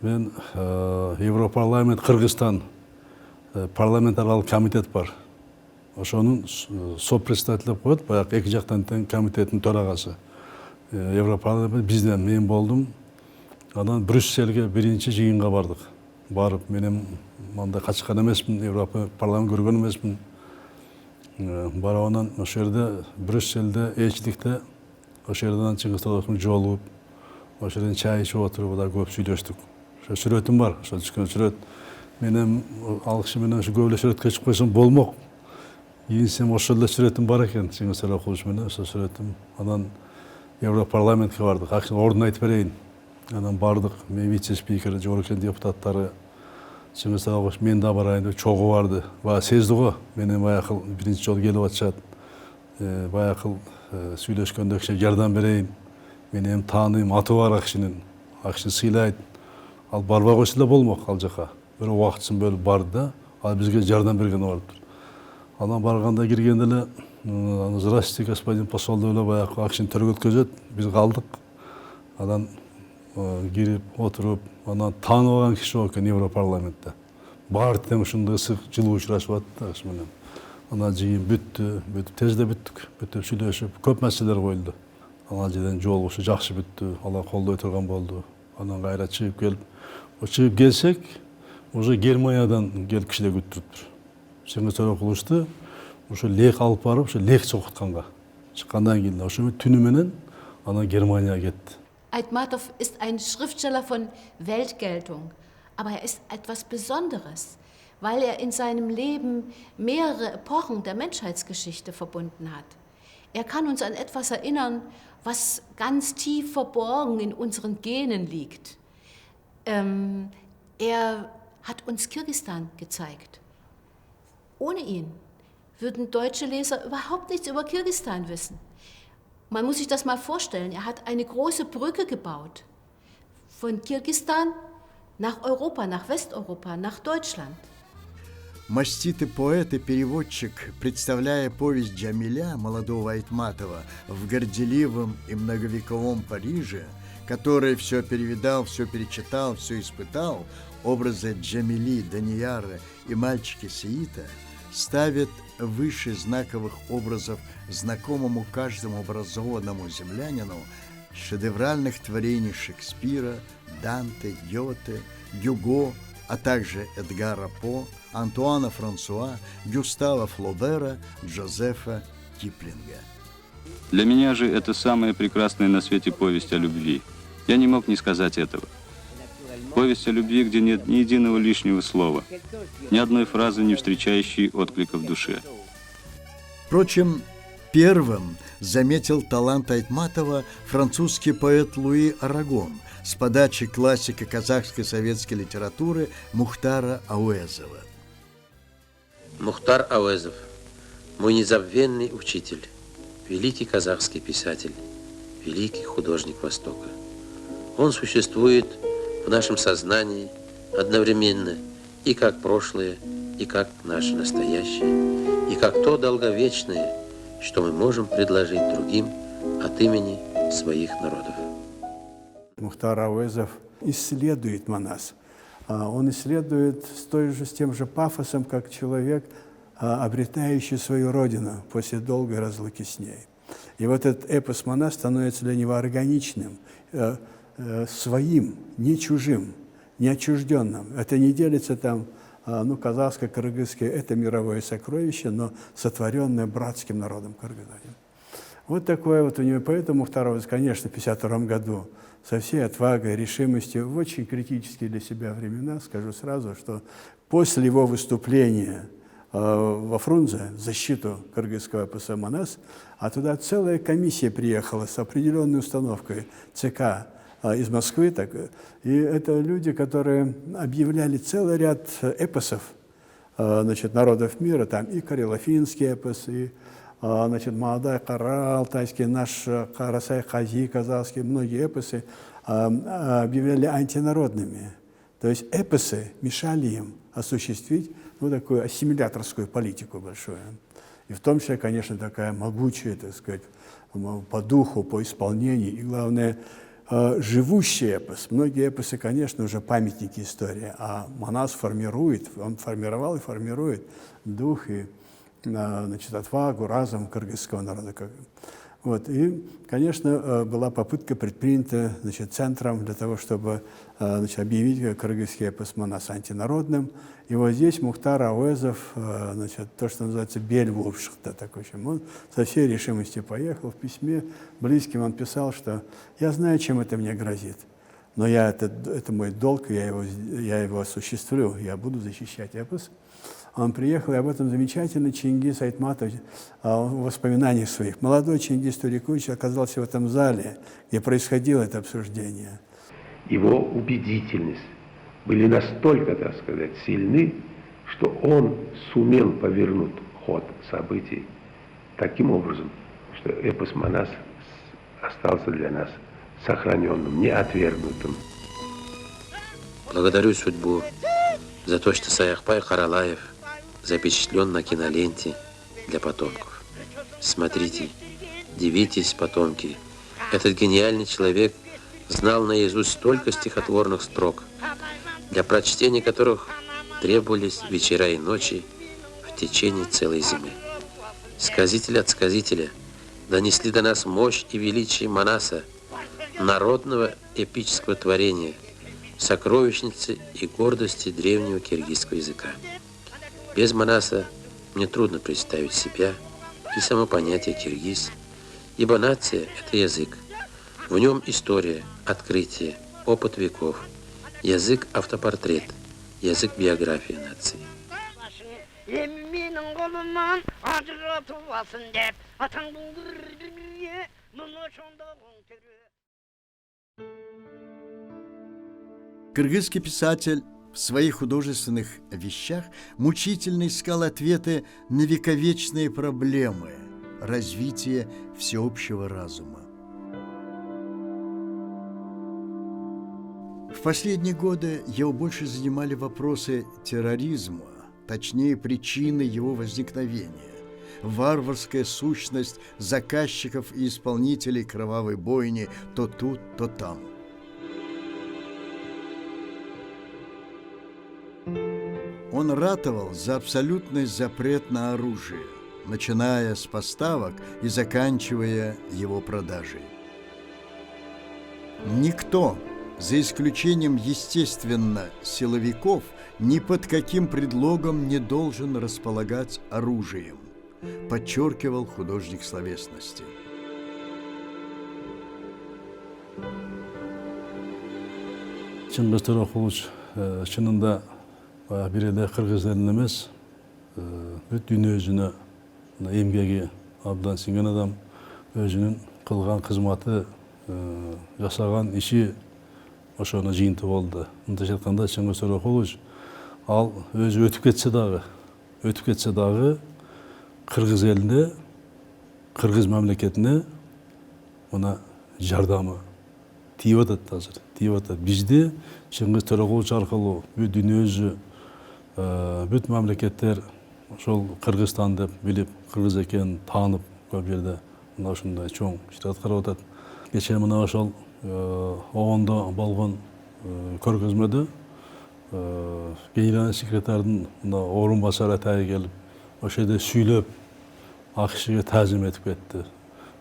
мен Европарламент Қырғызстан парламентаралық комитет бар. Ошонун сопредседатель коет, баягы эки жактан тең комитеттин төрагасы. Европарламент бизден мен болдум. Анан Брюссельге биринчи жыйынга бардык. Барып, менен мындай качкан эмесмин, Европа парламент көргөн эмесмин. Барабынан ошол жерде Брюссельде элчиликте ошол жерден Чыңгыз Толокурдун жолугуп, ошол жерден чай ичип отуруп да көп сүйлөштүк. Ошо сүрөтүм бар, ошол түшкөн сүрөт. Менен ал киши менен ошо көп эле сүрөткө чыгып койсом болмок. Ийинсем ошол эле сүрөтүм бар экен, Чыңгыз Толокурович менен ошол сүрөтүм. Анан Европарламентке бардык. Акча ордун айтып берейин. Анан бардык, мен вице-спикер, жогорку депутаттары, Чыңгыз Толокурович мен да барайын деп чогуу барды. Баягы сезди го, менен баягы биринчи жолу келип атышат. Баягы сүйлөшкөндө кишине жардам берейин. Мен эми тааныйм, аты бар акчынын. Акчыны сыйлайт. Ал барбай койсо эле болмок ал жака. Бирок убактысын бөлүп барды да, ал бизге жардам берген болуптур. Анан барганда киргенде эле "Здравствуйте, господин посол" деп эле баягы акчыны төргөткөзөт. Биз калдык. Анан кирип, отуруп, анан тааныбаган киши болуп экен Европарламентте. Баары тең ушундай ысык, жылуу учурашып атты акчы менен. Анан жыйын бүттү, тезде бүттүк. Бүтүп сүйлөшүп, көп маселелер коюлду. Анан жерден жолугушу жакшы бүттү, алар колдой турган болду. Анан кайра чыгып келип, чыгып келсек, уже Германиядан келип кишилер күтүп туруптур. Чыңгыз Толокуровичту ошо лек алып барып, ошо лекция окутканга чыккандан кийин ошо түнү менен анан Германияга кетти. Айтматов ist ein Schriftsteller von Weltgeltung, aber er ist etwas Besonderes, weil er in seinem Leben mehrere Epochen der Menschheitsgeschichte verbunden hat. Er kann uns an etwas erinnern, was ganz tief verborgen in unseren Genen liegt. Er hat uns Kirgisistan gezeigt. Ohne ihn würden deutsche Leser überhaupt nichts über Kirgisistan wissen. Man muss sich das mal vorstellen, er hat eine große Brücke gebaut. Von Kirgisistan nach Europa, nach Westeuropa, nach Deutschland. Маститый поэт и переводчик, представляя повесть Джамиля, молодого Айтматова, в горделивом и многовековом Париже, который все перевидал, все перечитал, все испытал, образы Джамили, Данияра и мальчики Сеита, ставит выше знаковых образов знакомому каждому образованному землянину шедевральных творений Шекспира, Данте, Гёте, Гюго, а также Эдгара По, Антуана Франсуа, Гюстава Флобера, Джозефа Киплинга. Для меня же это самая прекрасная на свете повесть о любви. Я не мог не сказать этого. Повесть о любви, где нет ни единого лишнего слова, ни одной фразы, не встречающей отклика в душе. Впрочем, первым заметил талант Айтматова французский поэт Луи Арагон с подачи классика казахской советской литературы Мухтара Ауэзова. Мухтар Ауэзов, мой незабвенный учитель, великий казахский писатель, великий художник Востока. Он существует в нашем сознании одновременно и как прошлое, и как наше настоящее, и как то долговечное, что мы можем предложить другим от имени своих народов. Мухтар Ауэзов исследует Манас. Он исследует с тем же пафосом, как человек, обретающий свою родину после долгой разлуки с ней. И вот этот эпос Манас становится для него органичным, своим, не чужим, не отчужденным. Это не делится там, казахское, кыргызское, это мировое сокровище, но сотворенное братским народом Кыргызстана. Вот такое вот у него. Поэтому Мухтар Ауэзов, конечно, в 1952 году со всей отвагой, решимостью, в очень критические для себя времена, скажу сразу, что после его выступления во Фрунзе в защиту кыргызского эпоса Манас, а туда целая комиссия приехала с определенной установкой ЦК из Москвы. И это люди, которые объявляли целый ряд эпосов народов мира, там и карело-финский эпос, и Маадай Кара, алтайский, наш Карасай Хази, казахский, многие эпосы объявляли антинародными. То есть эпосы мешали им осуществить такую ассимиляторскую политику большую. И в том числе, конечно, такая могучая, так сказать, по духу, по исполнению, и, главное, живущий эпос. Многие эпосы, конечно, уже памятники истории, а Манас формирует, он формировал и формирует дух и отвагу, разум кыргызского народа. Вот. И, конечно, была попытка предпринята, значит, центром для того, чтобы, значит, объявить кыргызский эпос «Манас» антинародным. И вот здесь Мухтар Ауэзов, значит, то, что называется «бель в общем-то», такой, он со всей решимостью поехал. В письме близким он писал, что «я знаю, чем это мне грозит, но это мой долг, я его осуществлю, я буду защищать эпос». Он приехал, и об этом замечательно Чингис Айтматович в воспоминаниях своих. Молодой Чингис Турикович оказался в этом зале, где происходило это обсуждение. Его убедительность были настолько, так сказать, сильны, что он сумел повернуть ход событий таким образом, что эпос «Манас» остался для нас сохраненным, не отвергнутым. Благодарю судьбу за то, что Саяхпай Каралаев запечатлен на киноленте для потомков. Смотрите, дивитесь, потомки. Этот гениальный человек знал наизусть столько стихотворных строк, для прочтения которых требовались вечера и ночи в течение целой зимы. Сказитель от сказителя донесли до нас мощь и величие Манаса, народного эпического творения, сокровищницы и гордости древнего киргизского языка. Без Манаса мне трудно представить себя и само понятие киргиз, ибо нация – это язык. В нем история, открытие, опыт веков, язык – автопортрет, язык – биография нации. Кыргызский писатель в своих художественных вещах мучительно искал ответы на вековечные проблемы развития всеобщего разума. В последние годы его больше занимали вопросы терроризма, точнее причины его возникновения, варварская сущность заказчиков и исполнителей кровавой бойни то тут, то там. Он ратовал за абсолютный запрет на оружие, начиная с поставок и заканчивая его продажей. Никто, за исключением, естественно, силовиков, ни под каким предлогом не должен располагать оружием, подчеркивал художник словесности. Чингис Туракулович шынында бир эле кыргыз элин эмес, бүт дүйнө жүзүнө эмгеги абдан сиңген адам, өзүнүн кылган кызматы, жасаган иши ошону жыйынтыгы болду. Мындайча айтканда Чингис Туракулович ал өзү өтүп кетсе дагы кыргыз элине, кыргыз мамлекетине мына жардамы тийип атат азыр. Бизде Чингис Туракулович аркылуу бүт дүйнө жүзү, бүт мамлекеттер ошол Кыргызстан деп билип, кыргыз экенин таанып, көп жерде мына ушундай чоң иштер аткарып атат. Кечээ мына ошол Оондо болгон көргөзмөдө генеральный секретардын орун басары атайы келип, ошол жерде сүйлөп, АКШга таазим этип кетти.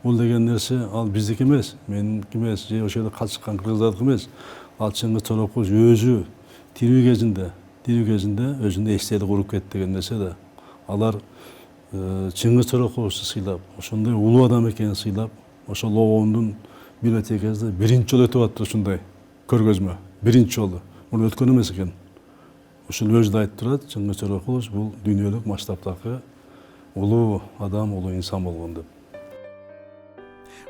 Бул деген нерсе ал биздики эмес, меники эмес, же ошол жерде катышкан кыргыздардыкы эмес. Ал Чингис Туракулович өзү тирүү кезинде өзүнө эстелик куруп кетти деген нерсе да. Алар Чингис Туракуловичти сыйлап, ошондой улуу адам экенин сыйлап, ошол Оондун библиотекасында биринчи жолу өтүп атты ушундай көргөзмө. Биринчи жолу. Муну өткөн эмес экен. Ушул өзү да айтып турат, Чингис Туракулович бул дүйнөлүк масштабтагы улуу адам, улуу инсан болгон деп.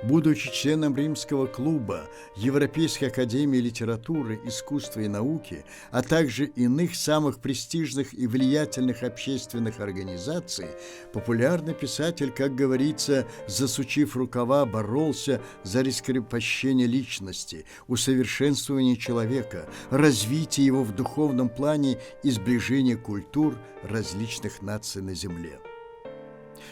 Будучи членом Римского клуба, Европейской академии литературы, искусства и науки, а также иных самых престижных и влиятельных общественных организаций, популярный писатель, как говорится, засучив рукава, боролся за раскрепощение личности, усовершенствование человека, развитие его в духовном плане и сближение культур различных наций на земле.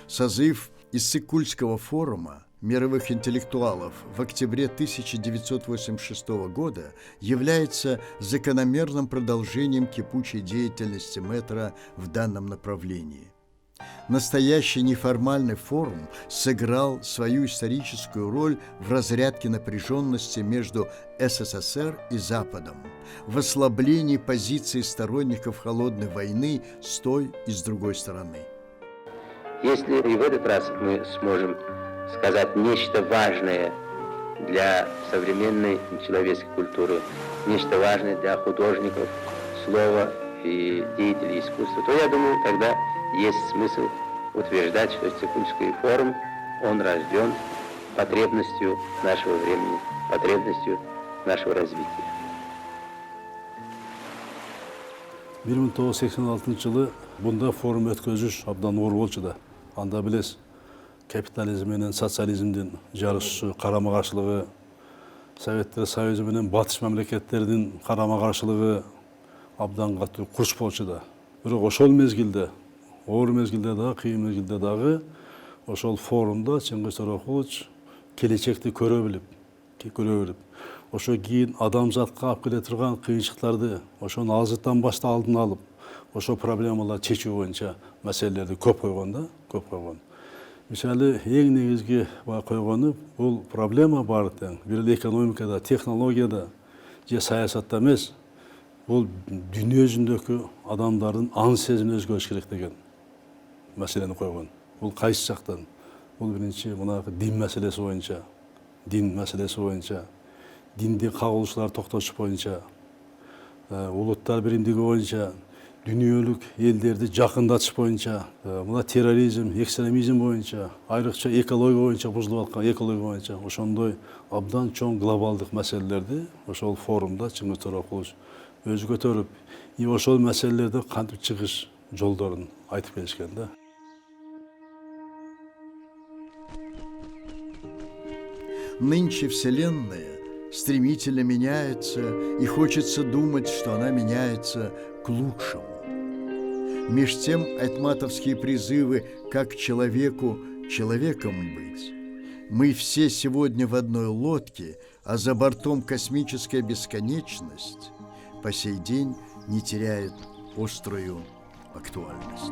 Созыв Иссык-Кульского форума мировых интеллектуалов в октябре 1986 года является закономерным продолжением кипучей деятельности мэтра в данном направлении. Настоящий неформальный форум сыграл свою историческую роль в разрядке напряженности между СССР и Западом, в ослаблении позиций сторонников холодной войны с той и с другой стороны. Если и в этот раз мы сможем сказать нечто важное для современной человеческой культуры, нечто важное для художников, слова и деятелей искусства, то, я думаю, тогда есть смысл утверждать, что Стамбульский форум, он рожден потребностью нашего времени, потребностью нашего развития. 1986 жылы бұнда форум өткізіш абдан ор болчу да. Анда білес, капитализм менен социализмден жарышы, қарама-қаршылығы, Советтер Союзы менен батыш мемлекеттердің қарама-қаршылығы абдан қатты құрыш болчу да. Бирок ошол мезгилде, оор мезгилде дагы, кыйын мезгилде дагы ошол форумда Чыңгыз Торокулович келечекти көрө билип, ошо кийин адамзатка алып келе турган кыйынчылыктарды ошону азыртан башта алдын алып, ошо проблемалар чечүү боюнча маселелерди көп койгон. Мисалы, эң негизги койгону бул проблема бар тең. Бир эле экономикада, технологияда же саясатта эмес, бул дүйнө жүзүндөгү адамдардын ан сезимин өзгөрүш керек деген маселени койгон. Бул кайсы жактан? Бул биринчи мынакы дин маселеси боюнча, динди кагылышуулар токтотуш боюнча, улуттар биримдиги боюнча, дүйнөлүк элдерди жакындатыш боюнча, мына терроризм, экстремизм боюнча, айрыкча экология боюнча бузулуп аткан экология боюнча ошондой абдан чоң глобалдык маселелерди ошол форумда Чыңгыз Торокулович өзү көтөрүп, и ошол маселелерди кантип чыгыш жолдорун айтып беришкен да. Нынче Вселенная стремительно меняется, и хочется думать, что она меняется к лучшему. Меж тем айтматовские призывы «как человеку человеком быть». Мы все сегодня в одной лодке, а за бортом космическая бесконечность по сей день не теряет острую актуальность.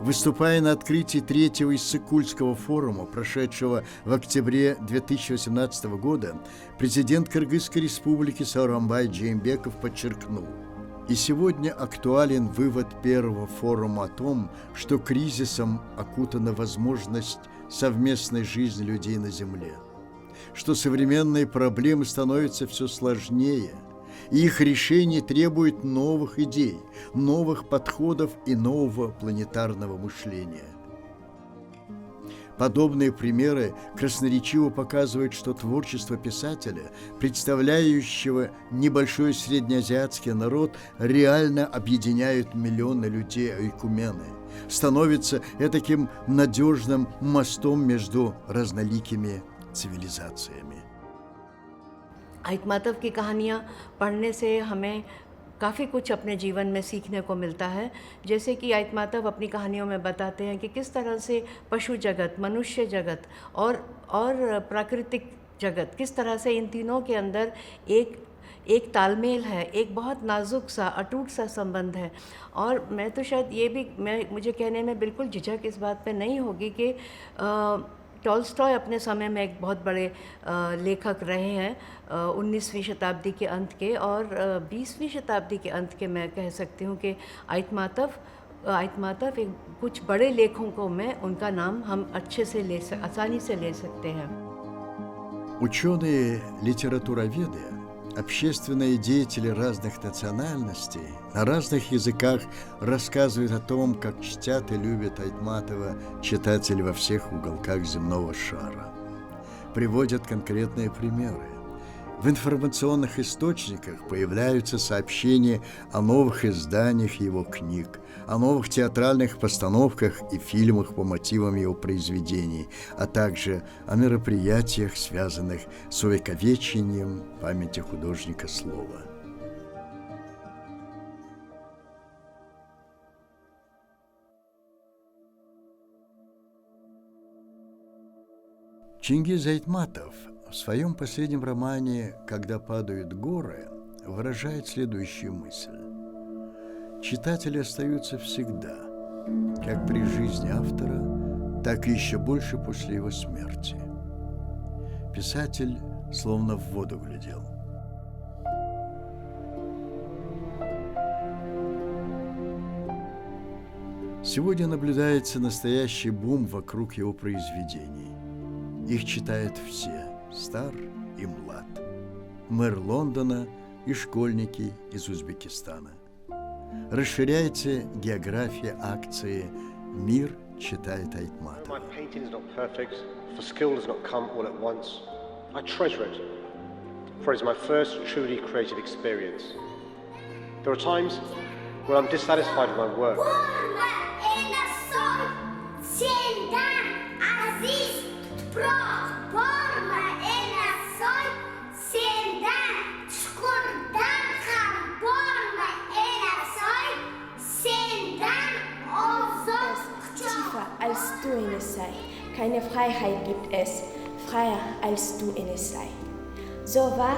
Выступая на открытии третьего Иссык-Кульского форума, прошедшего в октябре 2018 года, президент Кыргызской республики Сооронбай Джеймбеков подчеркнул: и сегодня актуален вывод первого форума о том, что кризисом окутана возможность совместной жизни людей на Земле, что современные проблемы становятся все сложнее, и их решение требует новых идей, новых подходов и нового планетарного мышления. Подобные примеры красноречиво показывают, что творчество писателя, представляющего небольшой среднеазиатский народ, реально объединяет миллионы людей-ойкумены, становится этаким надежным мостом между разноликими цивилизациями. आइतमातव की कहानियाँ पढ़ने से हमें काफ़ी कुछ अपने जीवन में सीखने को मिलता है। जैसे कि आइतमातव अपनी कहानियों में बताते हैं कि किस तरह से पशु जगत, मनुष्य जगत और प्राकृतिक जगत, किस तरह से इन तीनों के अंदर एक तालमेल है, एक बहुत नाजुक सा अटूट सा संबंध है। और मैं तो शायद ये भी मुझे कहने में बिल्कुल झिझक इस बात पे नहीं होगी कि टॉल्स्टॉय अपने समय में एक बहुत बड़े लेखक रहे हैं 19वीं शताब्दी के अंत के, और 20वीं शताब्दी के अंत के मैं कह सकती हूँ कि आइतमातव एक कुछ बड़े लेखकों में उनका नाम हम आसानी से ले सकते हैं। Ученые литературоведы, общественные деятели разных национальностей на разных языках рассказывают о том, как чтят и любят Айтматова читатели во всех уголках земного шара. Приводят конкретные примеры. В информационных источниках появляются сообщения о новых изданиях его книг, о новых театральных постановках и фильмах по мотивам его произведений, а также о мероприятиях, связанных с увековечением памяти художника слова. Чингиз Айтматов в своем последнем романе «Когда падают горы» выражает следующую мысль. Читатели остаются всегда, как при жизни автора, так и еще больше после его смерти. Писатель словно в воду глядел. Сегодня наблюдается настоящий бум вокруг его произведений. Их читают все, стар и млад. Мэр Лондона и школьники из Узбекистана. Расширяется география акции «Мир читает Айтматова». When I'm dissatisfied with my work. Als du in es sei. Keine Freiheit gibt es, freier als du in es sei. So war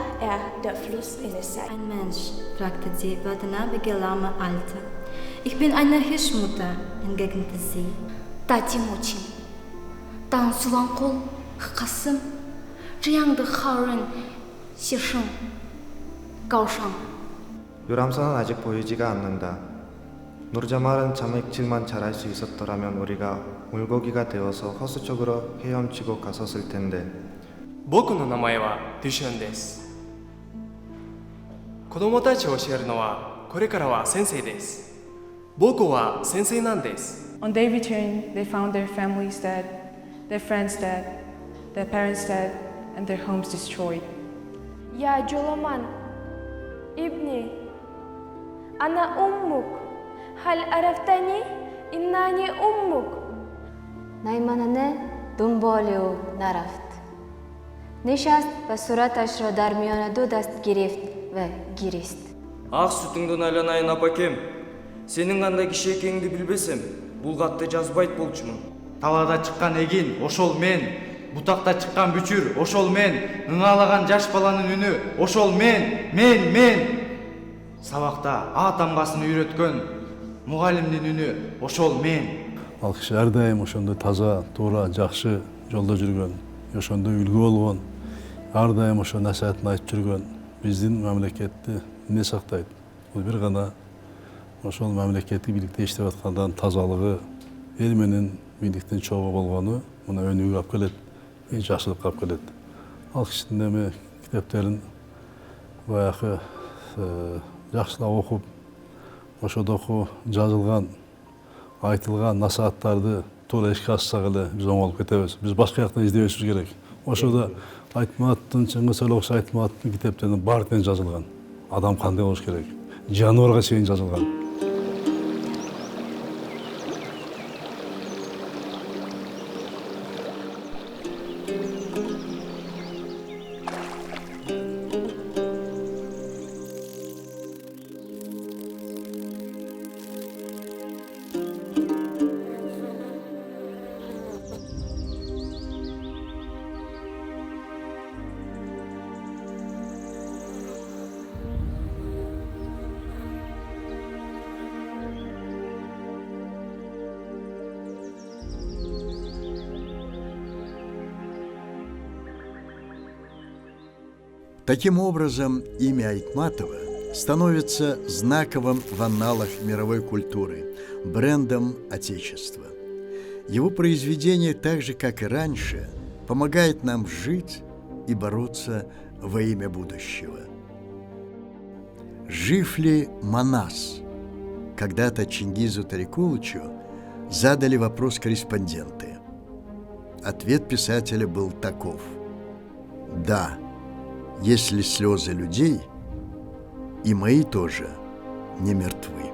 der Fluss in es sei. Ein Mensch, fragte sie, würdenabige lahme Alte. Ich bin eine Hirschmutter, entgegnete sie. Татимучин, Тан Суланқұл, Қасым, Жиянды Хаурын, Сишың, Гаушан. 유람선은 아직 보이지가 않는다. 누르자말은 자맥질만 잘할 수 있었더라면 우리가 물고기가 되어서 호수 쪽으로 헤엄치고 갔었을 텐데. 僕の名前はデュシュンです。子供たちを教えるのはこれからは先生です。僕は先生なんです。 On their return, they found their families dead, their friends dead, their parents dead, and their homes destroyed. Я Джоламан, Ибни, Ана Уммук, Хал Арафтани, Иннани Уммук. Найманане Думболиу Нарафт. Нишаст ва сураташро дар миёна ду даст гирифт ва гирист. Ақ сүтіңден айланайын апакем. Сенің қандай кіші екеніңді білбесем, бұл хатты жазбайт болчумун. Талада чыккан эгин ошол мен, бутакта чыккан бүчүр ошол мен, ыңалаган жаш баланын үнү ошол мен. Сабакта А тамгасын үйрөткөн мугалимдин үнү ошол мен. Ал киши ар дайым ошондой таза, туура, жакшы жолдо жүргөн, ошондой үлгү болгон, ар дайым ошо насаатын айтып жүргөн биздин мамлекетти эмне сактайт? Бул бир гана ошол мамлекеттик бийликте иштеп аткандан тазалыгы, эл менен бийликтин чогуу болгону муна өнүгүүгө алып келет, жакшылыкка алып келет. Ал кишинин эми китептерин баягы жакшылап окуп, ошодогу жазылган, айтылган насааттарды туура ишке ашсак эле биз оңолуп кетебиз. Биз башка жакта издебешибиз керек. Ошодо Айтматовдун, Чыңгыз Сойлоков Айтматовдун китептеринин баары тең жазылган. Адам кандай болуш керек? Жаныбарга чейин жазылган. Таким образом, имя Айтматова становится знаковым в анналах мировой культуры, брендом Отечества. Его произведение, так же, как и раньше, помогает нам жить и бороться во имя будущего. Жив ли Манас? Когда-то Чингизу Тарикулычу задали вопрос корреспонденты. Ответ писателя был таков: да, если слезы людей, и мои тоже не мертвы.